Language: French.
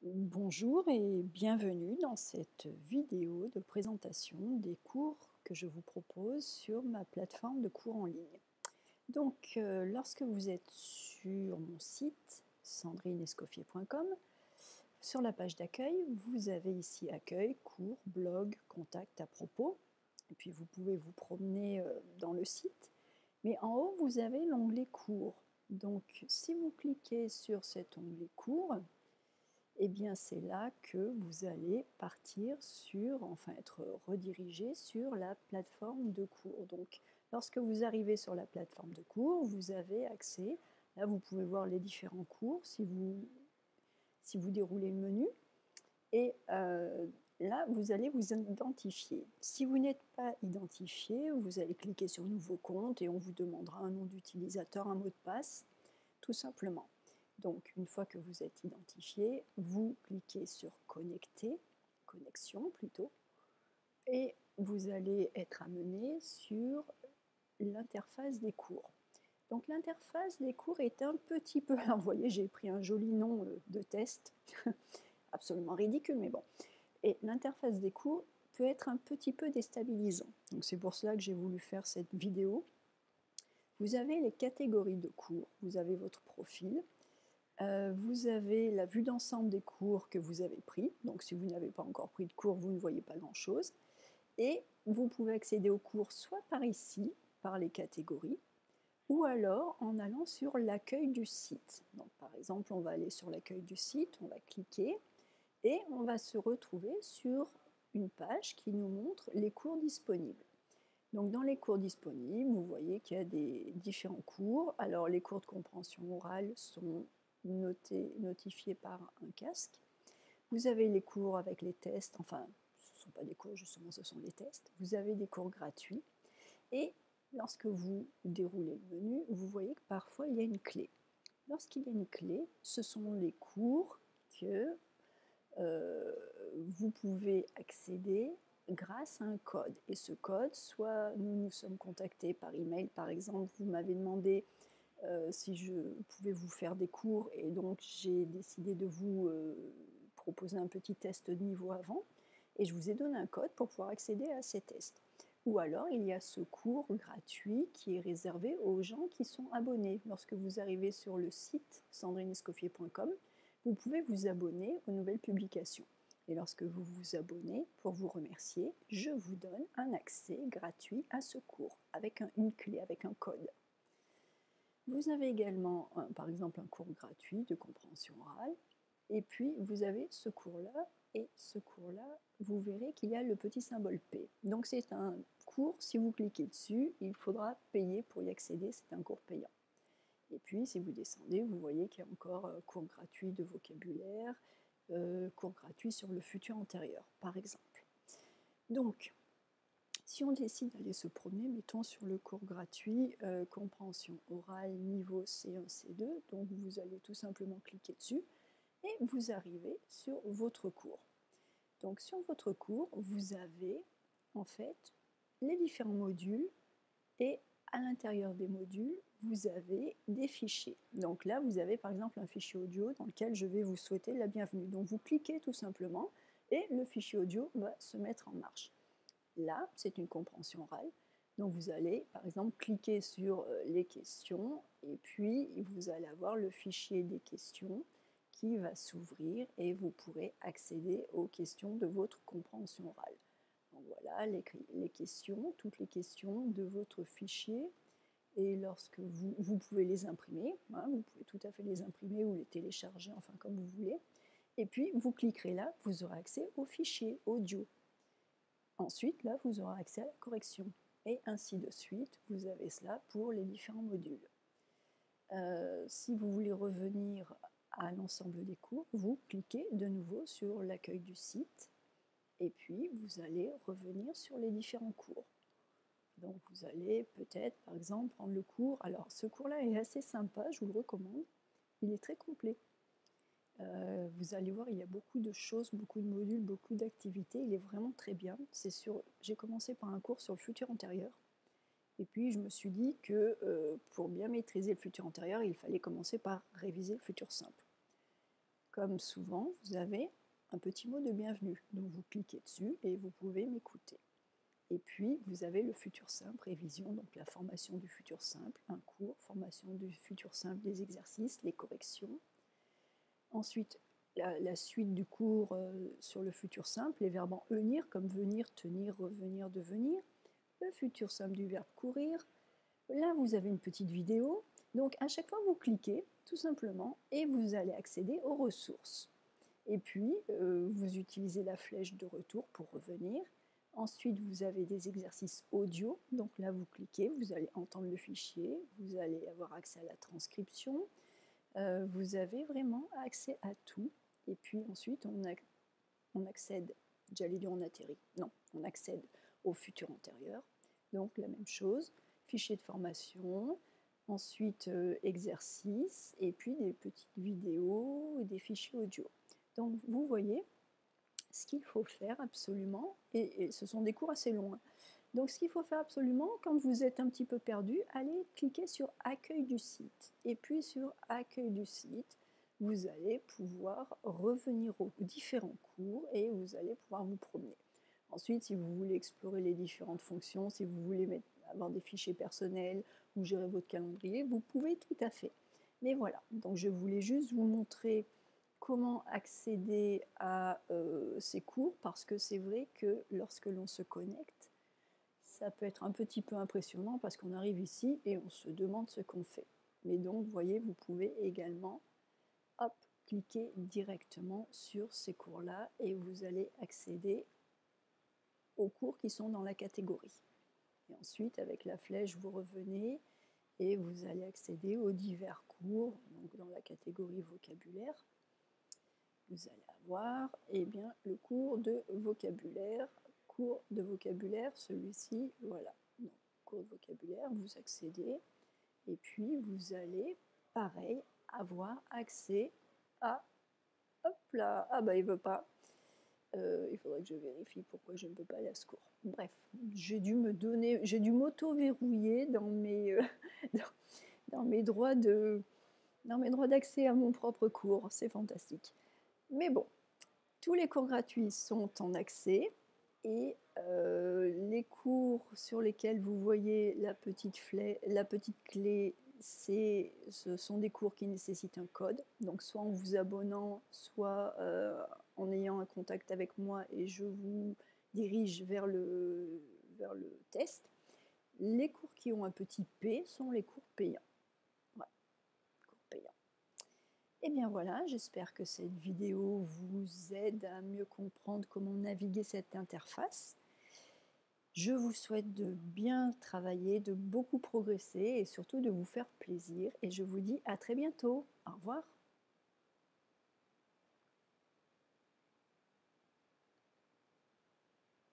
Bonjour et bienvenue dans cette vidéo de présentation des cours que je vous propose sur ma plateforme de cours en ligne. Donc, lorsque vous êtes sur mon site sandrinescoffier.com, sur la page d'accueil, vous avez ici accueil, cours, blog, contact à propos. Et puis vous pouvez vous promener dans le site. Mais en haut, vous avez l'onglet cours. Donc, si vous cliquez sur cet onglet cours, eh bien c'est là que vous allez partir sur, enfin être redirigé sur la plateforme de cours. Donc lorsque vous arrivez sur la plateforme de cours, vous avez accès, là vous pouvez voir les différents cours si vous déroulez le menu, et là vous allez vous identifier. Si vous n'êtes pas identifié, vous allez cliquer sur nouveau compte et on vous demandera un nom d'utilisateur, un mot de passe, tout simplement. Donc, une fois que vous êtes identifié, vous cliquez sur connecter, connexion plutôt, et vous allez être amené sur l'interface des cours. Donc, l'interface des cours est un petit peu, alors vous voyez, j'ai pris un joli nom de test, absolument ridicule, mais bon. Et l'interface des cours peut être un petit peu déstabilisant. Donc, c'est pour cela que j'ai voulu faire cette vidéo. Vous avez les catégories de cours, vous avez votre profil. Vous avez la vue d'ensemble des cours que vous avez pris. Donc si vous n'avez pas encore pris de cours, vous ne voyez pas grand-chose. Et vous pouvez accéder aux cours soit par ici, par les catégories, ou alors en allant sur l'accueil du site. Donc par exemple, on va aller sur l'accueil du site, on va cliquer, et on va se retrouver sur une page qui nous montre les cours disponibles. Donc dans les cours disponibles, vous voyez qu'il y a des différents cours. Alors les cours de compréhension orale sont notifiés par un casque. Vous avez les cours avec les tests, enfin ce ne sont pas des cours justement, ce sont les tests. Vous avez des cours gratuits et lorsque vous déroulez le menu, vous voyez que parfois il y a une clé. Lorsqu'il y a une clé, ce sont les cours que vous pouvez accéder grâce à un code. Et ce code, soit nous nous sommes contactés par email, par exemple, vous m'avez demandé si je pouvais vous faire des cours, et donc j'ai décidé de vous proposer un petit test de niveau avant, et je vous ai donné un code pour pouvoir accéder à ces tests. Ou alors il y a ce cours gratuit qui est réservé aux gens qui sont abonnés. Lorsque vous arrivez sur le site sandrinescoffier.com, vous pouvez vous abonner aux nouvelles publications. Et lorsque vous vous abonnez, pour vous remercier, je vous donne un accès gratuit à ce cours, avec une clé, avec un code. Vous avez également, par exemple, un cours gratuit de compréhension orale, et puis vous avez ce cours-là, et ce cours-là, vous verrez qu'il y a le petit symbole P. Donc c'est un cours, si vous cliquez dessus, il faudra payer pour y accéder, c'est un cours payant. Et puis, si vous descendez, vous voyez qu'il y a encore cours gratuits de vocabulaire, cours gratuits sur le futur antérieur, par exemple. Donc, si on décide d'aller se promener, mettons sur le cours gratuit compréhension orale niveau C1, C2, donc vous allez tout simplement cliquer dessus et vous arrivez sur votre cours. Donc sur votre cours, vous avez en fait les différents modules, et à l'intérieur des modules, vous avez des fichiers. Donc là, vous avez par exemple un fichier audio dans lequel je vais vous souhaiter la bienvenue. Donc vous cliquez tout simplement et le fichier audio va se mettre en marche. Là, c'est une compréhension orale. Donc vous allez par exemple cliquer sur les questions et puis vous allez avoir le fichier des questions qui va s'ouvrir et vous pourrez accéder aux questions de votre compréhension orale. Donc voilà les questions, toutes les questions de votre fichier, et lorsque vous pouvez les imprimer, hein, vous pouvez tout à fait les imprimer ou les télécharger, enfin comme vous voulez, et puis vous cliquerez là, vous aurez accès au fichier audio. Ensuite, là, vous aurez accès à la correction, et ainsi de suite, vous avez cela pour les différents modules. Si vous voulez revenir à l'ensemble des cours, vous cliquez de nouveau sur l'accueil du site, et puis vous allez revenir sur les différents cours. Donc vous allez peut-être, par exemple, prendre le cours. Alors ce cours-là est assez sympa, je vous le recommande. Il est très complet. Vous allez voir, il y a beaucoup de choses, beaucoup de modules, beaucoup d'activités. Il est vraiment très bien. J'ai commencé par un cours sur le futur antérieur. Et puis je me suis dit que pour bien maîtriser le futur antérieur, il fallait commencer par réviser le futur simple. comme souvent, vous avez un petit mot de bienvenue. Donc vous cliquez dessus et vous pouvez m'écouter. Et puis, vous avez le futur simple, révision, donc la formation du futur simple, un cours, formation du futur simple, des exercices, les corrections. Ensuite, la suite du cours sur le futur simple, les verbes en venir, comme venir, tenir, revenir, devenir. Le futur simple du verbe courir. Là, vous avez une petite vidéo. Donc, à chaque fois, vous cliquez, tout simplement, et vous allez accéder aux ressources. Et puis, vous utilisez la flèche de retour pour revenir. Ensuite, vous avez des exercices audio. Donc là, vous cliquez, vous allez entendre le fichier, vous allez avoir accès à la transcription. Vous avez vraiment accès à tout. Et puis ensuite, on accède, j'allais dire on atterrit, non, on accède au futur antérieur. Donc la même chose, fichier de formation, ensuite exercices, et puis des petites vidéos et des fichiers audio. Donc vous voyez ce qu'il faut faire absolument, et ce sont des cours assez longs. Donc ce qu'il faut faire absolument, quand vous êtes un petit peu perdu, allez cliquer sur accueil du site. Et puis sur accueil du site, vous allez pouvoir revenir aux différents cours et vous allez pouvoir vous promener. Ensuite, si vous voulez explorer les différentes fonctions, si vous voulez avoir des fichiers personnels ou gérer votre calendrier, vous pouvez tout à fait. Mais voilà, donc je voulais juste vous montrer comment accéder à ces cours, parce que c'est vrai que lorsque l'on se connecte, ça peut être un petit peu impressionnant parce qu'on arrive ici et on se demande ce qu'on fait. Mais donc, vous voyez, vous pouvez également, hop, cliquer directement sur ces cours-là et vous allez accéder aux cours qui sont dans la catégorie. Et ensuite, avec la flèche, vous revenez et vous allez accéder aux divers cours. Donc, dans la catégorie vocabulaire, vous allez avoir le cours de vocabulaire. Cours de vocabulaire, celui-ci, voilà. Donc, cours de vocabulaire, vous accédez et puis vous allez, pareil, avoir accès à... Hop là, ah bah il veut pas. Il faudrait que je vérifie pourquoi je ne peux pas aller à ce cours. Bref, j'ai dû m'auto-verrouiller dans mes, dans mes droits d'accès à mon propre cours. C'est fantastique. Mais bon, tous les cours gratuits sont en accès et les cours sur lesquels vous voyez la petite clé, ce sont des cours qui nécessitent un code. Donc soit en vous abonnant, soit en ayant un contact avec moi et je vous dirige vers le test. Les cours qui ont un petit P sont les cours payants. Voilà, cours payants. Et bien voilà, j'espère que cette vidéo vous aide à mieux comprendre comment naviguer cette interface. Je vous souhaite de bien travailler, de beaucoup progresser et surtout de vous faire plaisir. Et je vous dis à très bientôt. Au revoir.